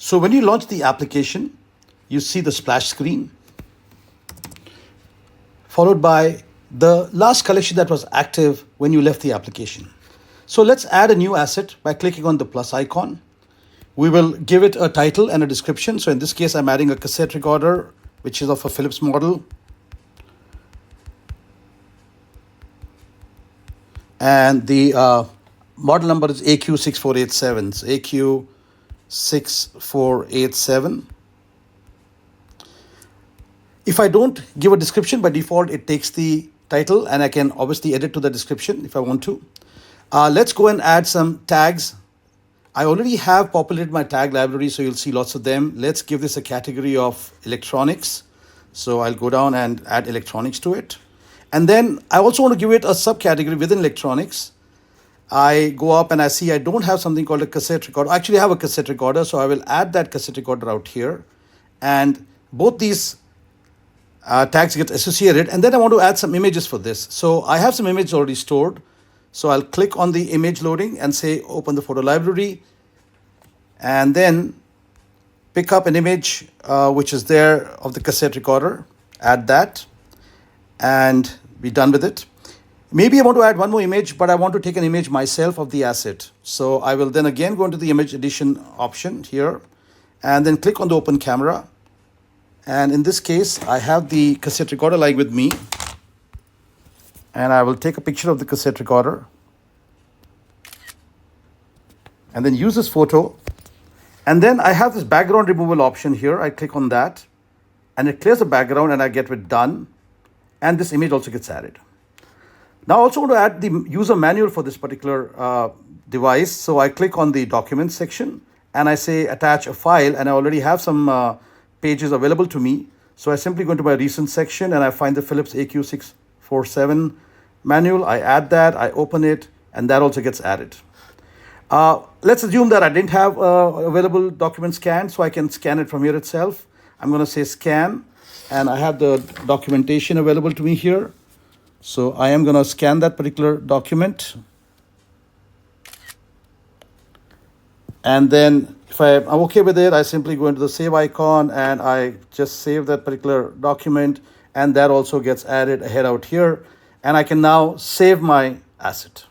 So when you launch the application, you see the splash screen, followed by the last collection that was active when you left the application. So let's add a new asset by clicking on the plus icon. We will give it a title and a description. So in this case, I'm adding a cassette recorder, which is of a Philips model. And the model number is AQ6487. So AQ6487. If I don't give a description, by default, it takes the title, and I can obviously edit to the description if I want to. Let's go and add some tags. I already have populated my tag library, so you'll see lots of them. Let's give this a category of electronics. So I'll go down and add electronics to it. And then I also want to give it a subcategory within electronics. I go up and I see I don't have something called a cassette recorder. I actually have a cassette recorder, so I will add that cassette recorder out here. And both these tags get associated. And then I want to add some images for this. So I have some images already stored. So I'll click on the image loading and say open the photo library, and then pick up an image which is there of the cassette recorder, add that, and be done with it. Maybe I want to add one more image, but I want to take an image myself of the asset. So I will then again go into the image edition option here and then click on the open camera. And in this case, I have the cassette recorder lying with me. And I will take a picture of the cassette recorder and then use this photo. And then I have this background removal option here. I click on that and it clears the background and I get it done. And this image also gets added. Now I also want to add the user manual for this particular device. So I click on the documents section and I say attach a file, and I already have some pages available to me. So I simply go into my recent section and I find the Philips AQ647 manual. I add that, I open it, and that also gets added. Let's assume that I didn't have available document scanned, so I can scan it from here itself. I'm going to say scan, and I have the documentation available to me here. So I am going to scan that particular document. And then if I'm okay with it, I simply go into the save icon and I just save that particular document, and that also gets added ahead out here. And I can now save my asset.